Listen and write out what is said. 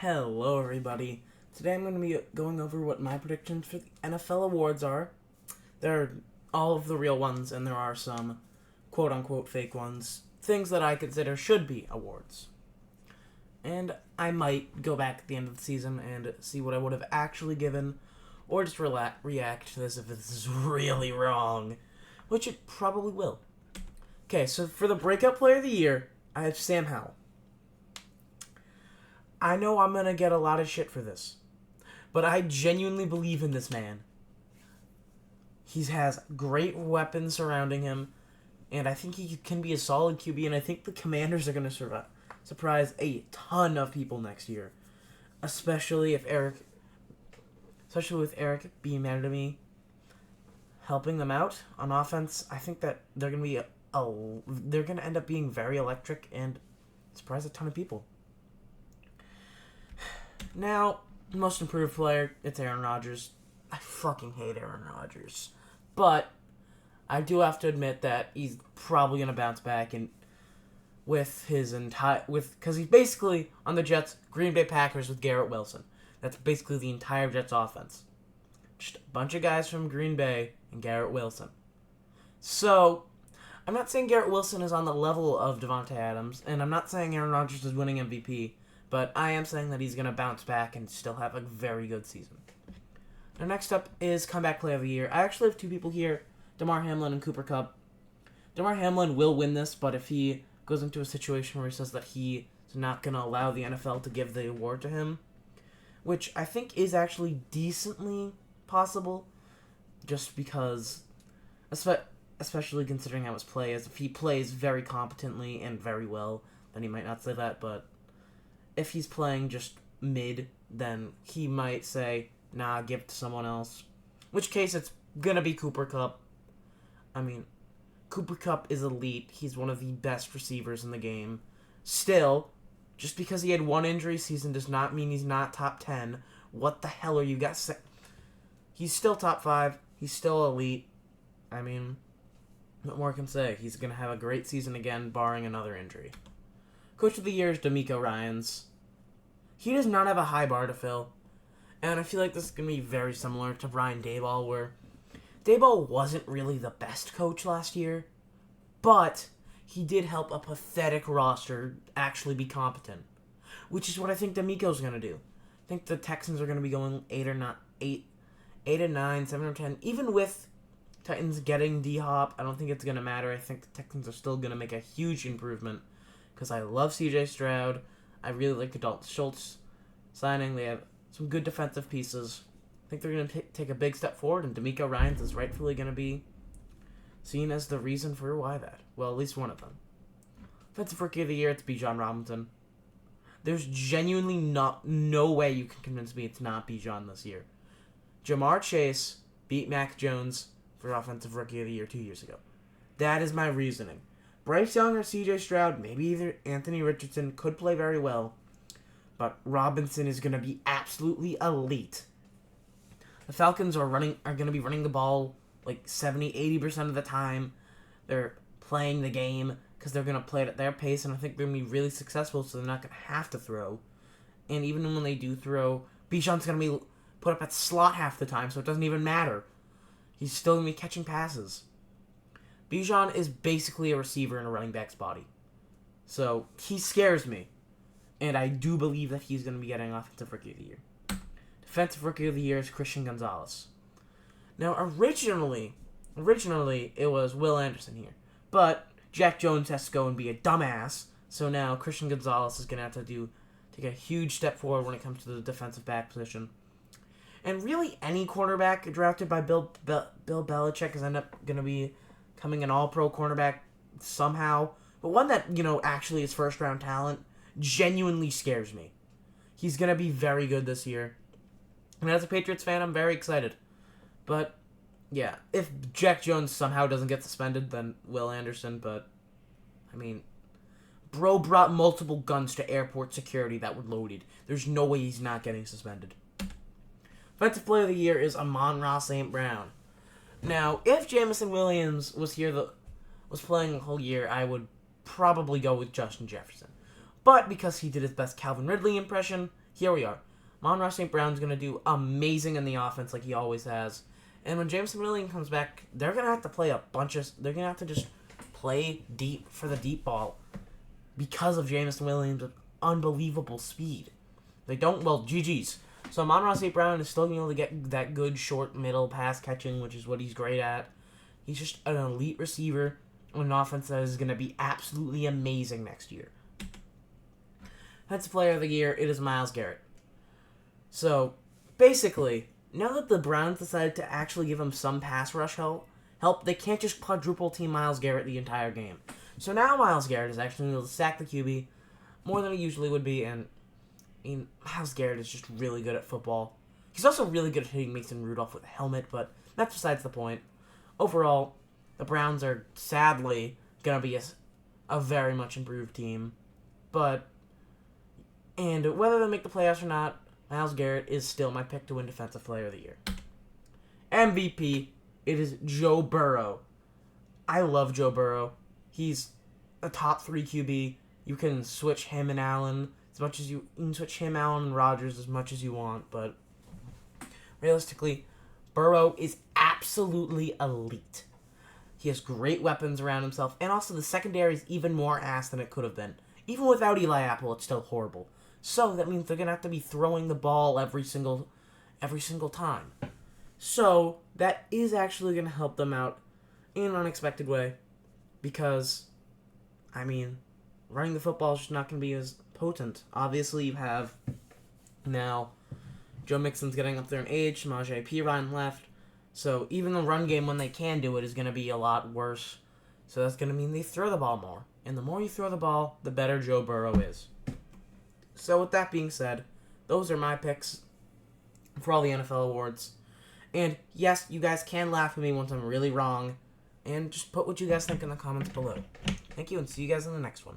Hello, everybody. Today I'm going to be going over what my predictions for the NFL awards are. There are all of the real ones, and there are some quote-unquote fake ones. Things that I consider should be awards. And I might go back at the end of the season and see what I would have actually given, or just react to this if this is really wrong, which it probably will. Okay, so for the Breakout Player of the Year, I have Sam Howell. I know I'm going to get a lot of shit for this, but I genuinely believe in this man. He has great weapons surrounding him, and I think he can be a solid QB, and I think the Commanders are going to surprise a ton of people next year, especially with Eric being mad at me, helping them out on offense. I think that they're going to they're going to end up being very electric and surprise a ton of people. Now, most improved player, it's Aaron Rodgers. I fucking hate Aaron Rodgers. But I do have to admit that he's probably going to bounce back and because he's basically on the Jets, Green Bay Packers with Garrett Wilson. That's basically the entire Jets offense. Just a bunch of guys from Green Bay and Garrett Wilson. So, I'm not saying Garrett Wilson is on the level of Devontae Adams, and I'm not saying Aaron Rodgers is winning MVP, but I am saying that he's going to bounce back and still have a very good season. Now, next up is Comeback Player of the Year. I actually have two people here, Damar, Hamlin, and Cooper Kupp. Damar Hamlin will win this, but if he goes into a situation where he says that he is not going to allow the NFL to give the award to him, which I think is actually decently possible, just because, especially considering how his play is, if he plays very competently and very well, then he might not say that, but if he's playing just mid, then he might say, nah, give it to someone else. In which case, it's gonna be Cooper Kupp. I mean, Cooper Kupp is elite. He's one of the best receivers in the game. Still, just because he had one injury season does not mean he's not top 10. What the hell are you guys saying? He's still top 5. He's still elite. I mean, what more can I say? He's gonna have a great season again, barring another injury. Coach of the Year is DeMeco Ryans. He does not have a high bar to fill. And I feel like this is going to be very similar to Brian Daboll, where Daboll wasn't really the best coach last year, but he did help a pathetic roster actually be competent, which is what I think DeMeco's going to do. I think the Texans are going to be going 8 and 9, 7 or 10. Even with Titans getting D-Hop, I don't think it's going to matter. I think the Texans are still going to make a huge improvement, because I love C.J. Stroud. I really like the Dalton Schultz signing. They have some good defensive pieces. I think they're going to take a big step forward, and DeMeco Ryans is rightfully going to be seen as the reason for why that. Well, at least one of them. Offensive Rookie of the Year, it's Bijan Robinson. There's genuinely no way you can convince me it's not Bijan this year. Jamar Chase beat Mac Jones for Offensive Rookie of the Year 2 years ago. That is my reasoning. Bryce Young or C.J. Stroud, maybe either Anthony Richardson, could play very well, but Robinson is going to be absolutely elite. The Falcons are going to be running the ball like 70-80% of the time. They're playing the game because they're going to play it at their pace, and I think they're going to be really successful, so they're not going to have to throw. And even when they do throw, Bijan's going to be put up at slot half the time, so it doesn't even matter. He's still going to be catching passes. Bijan is basically a receiver in a running back's body. So, he scares me. And I do believe that he's going to be getting Offensive Rookie of the Year. Defensive Rookie of the Year is Christian Gonzalez. Now, originally, it was Will Anderson here. But Jack Jones has to go and be a dumbass. So now Christian Gonzalez is going to have to take a huge step forward when it comes to the defensive back position. And really, any cornerback drafted by Bill Belichick is going to be coming an all-pro cornerback somehow. But one that, actually is first-round talent genuinely scares me. He's going to be very good this year. And as a Patriots fan, I'm very excited. But, yeah, if Jack Jones somehow doesn't get suspended, then Will Anderson. But, I mean, bro brought multiple guns to airport security that were loaded. There's no way he's not getting suspended. Offensive Player of the Year is Amon-Ra St. Brown. Now, if Jamison Williams was playing the whole year, I would probably go with Justin Jefferson. But because he did his best Calvin Ridley impression, here we are. Amon St. Brown's going to do amazing in the offense like he always has. And when Jameson Williams comes back, they're going to have to play they're going to have to just play deep for the deep ball because of Jameson Williams' unbelievable speed. They don't, well, GG's. So Amon St. Brown is still going to be able to get that good short middle pass catching, which is what he's great at. He's just an elite receiver on an offense that is going to be absolutely amazing next year. Defensive Player of the Year, it is Myles Garrett. So, basically, now that the Browns decided to actually give him some pass rush help, they can't just quadruple team Myles Garrett the entire game. So now Myles Garrett is actually able to sack the QB more than he usually would be, and Myles Garrett is just really good at football. He's also really good at hitting Mason Rudolph with a helmet, but that's besides the point. Overall, the Browns are sadly going to be a very much improved team, and whether they make the playoffs or not, Myles Garrett is still my pick to win Defensive Player of the Year. MVP, it is Joe Burrow. I love Joe Burrow. He's a top 3 QB. You can switch him and Allen as much as you can switch him, Allen, and Rodgers as much as you want, but realistically, Burrow is absolutely elite. He has great weapons around himself, and also the secondary is even more ass than it could have been. Even without Eli Apple, it's still horrible. So that means they're going to have to be throwing the ball every single time. So that is actually going to help them out in an unexpected way because, running the football is just not going to be as potent. Obviously, you have now Joe Mixon's getting up there in age, Samaje Perine left. So even the run game, when they can do it, is going to be a lot worse. So that's going to mean they throw the ball more. And the more you throw the ball, the better Joe Burrow is. So with that being said, those are my picks for all the NFL awards. And yes, you guys can laugh at me once I'm really wrong. And just put what you guys think in the comments below. Thank you, and see you guys in the next one.